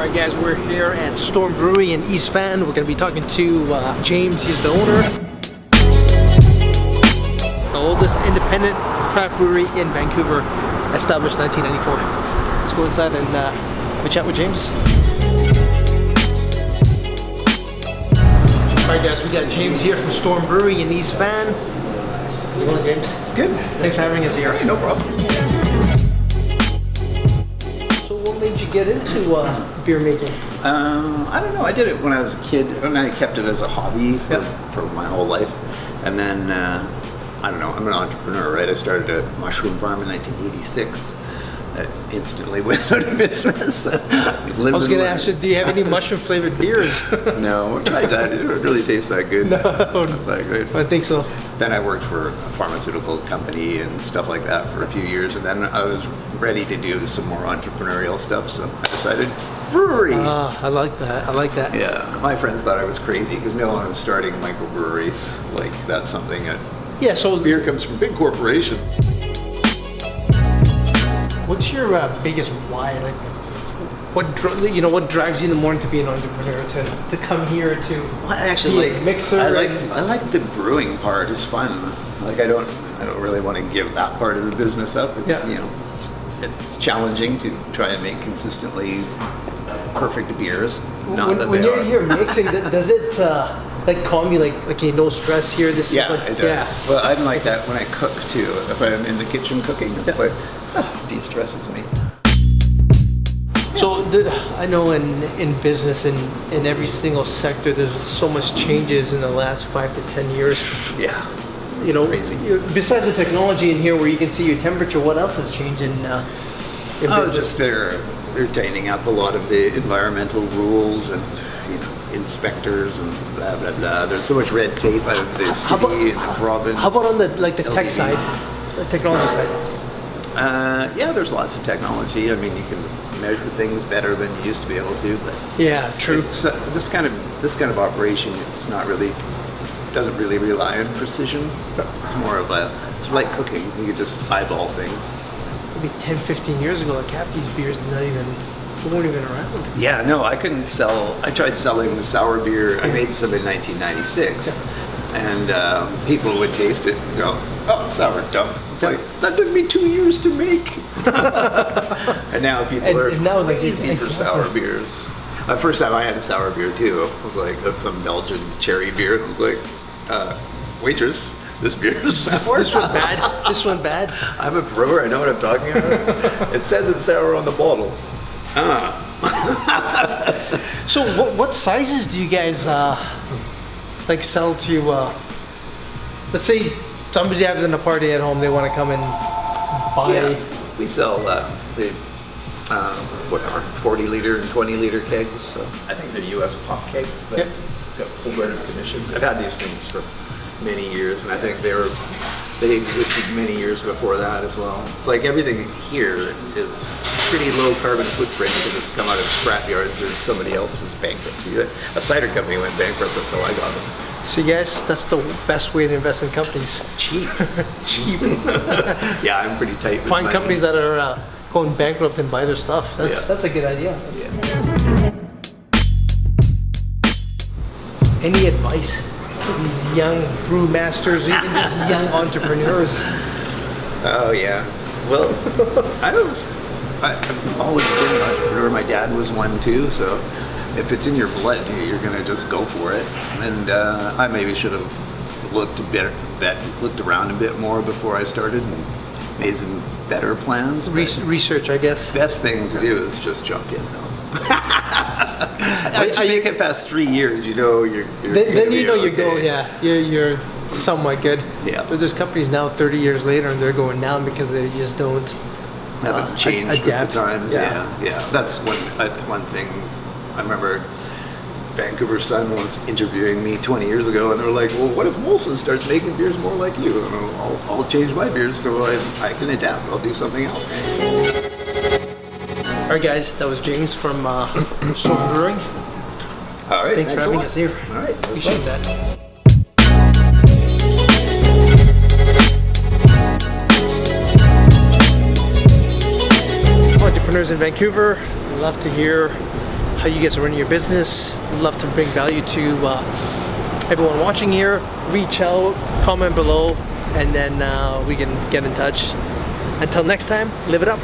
Alright guys, we're here at Storm Brewery in East Van. We're going to be talking to James. He's the owner. The oldest independent craft brewery in Vancouver, established 1994. Let's go inside and have a chat with James. Alright guys, we got James here from Storm Brewery in East Van. How's it going, James? Good. Thanks for having us here. Hey, no problem. So what made you get into beer making? I don't know. I did it when I was a kid, and I kept it as a hobby for my whole life. And then, I don't know, I'm an entrepreneur, right? I started a mushroom farm in 1986. That instantly went out of business. I was going to ask you, do you have any mushroom flavored beers? No, I tried that. It didn't really taste that good. No. It's like, I think so. Then I worked for a pharmaceutical company and stuff like that for a few years, and then I was ready to do some more entrepreneurial stuff, so I decided brewery. I like that. I like that. Yeah, my friends thought I was crazy because no one was starting microbreweries. Like, that's something that... Yeah, so beer comes from big corporation. What's your biggest why? Like, what drives you in the morning to be an entrepreneur? To come here to? Well, I actually like mixer. I like the brewing part. It's fun. Like, I don't really want to give that part of the business up. It's, you know, it's challenging to try and make consistently perfect beers. When you're here mixing, does it like calm you? Like, okay, no stress here. This yeah, is like, it does. Yeah. Well, I'm like that when I cook too. If I'm in the kitchen cooking, it's like de-stresses me. So I know in business in every single sector, there's so much changes in the last 5 to 10 years. Yeah. You know, crazy. Besides the technology in here where you can see your temperature, what else has changed in business? Just they're tightening up a lot of the environmental rules and, you know, inspectors and blah blah blah. There's so much red tape out of the city and the province. How about on the tech side, the technology side? Yeah, there's lots of technology. I mean, you can measure things better than you used to be able to. But yeah, true. This kind of operation, doesn't really rely on precision. It's more of it's like cooking. You can just eyeball things. Maybe 10, 15 years ago, like half these beers weren't even around. Yeah, no, I couldn't sell. I tried selling sour beer. I made some in 1996, and people would taste it and go, "Oh, sour dump." It's like, that took me 2 years to make. And now people are crazy for sour beers. The first time I had a sour beer too, it was like some Belgian cherry beer, and I was like, waitress, this beer is sour. This one bad? This one bad? I'm a brewer, I know what I'm talking about. It says it's sour on the bottle. So what sizes do you guys like sell to, let's say somebody having a party at home, they want to come and buy? Yeah. We sell whatever, 40 liter and 20 liter kegs. So I think they're US pop kegs that got pulled right of commission. I've had these things for many years, and I think they existed many years before that as well. It's like everything here is pretty low carbon footprint because it's come out of scrap yards or somebody else's bankruptcy. A cider company went bankrupt, that's how I got them. So yes, that's the best way to invest in companies. Cheap. Cheap. Yeah, I'm pretty tight with Find money. companies that are going bankrupt and buy their stuff. That's a good idea. Yeah. Any advice to these young brewmasters, or even just young entrepreneurs? Oh yeah. Well, I've always been an entrepreneur. My dad was one too, so if it's in your blood, you're gonna just go for it. And I maybe should have looked around a bit more before I started and made some better plans. Research, I guess. Best thing to do is just jump in, though. Once you make it past 3 years, you know you're then you know okay. you're going. Yeah, you're somewhat good. Yeah. But there's companies now 30 years later and they're going down because they just don't haven't changed adapt. with the times. Yeah. That's one thing. I remember Vancouver Sun was interviewing me 20 years ago, and they were like, "Well, what if Molson starts making beers more like you?" And I'll change my beers so I can adapt. I'll do something else. All right, guys, that was James from Storm Brewing. All right, thanks for having us here. All right, appreciate that. Entrepreneurs in Vancouver, love to hear how you guys are running your business. Love to bring value to everyone watching here. Reach out, comment below, and then we can get in touch. Until next time, live it up.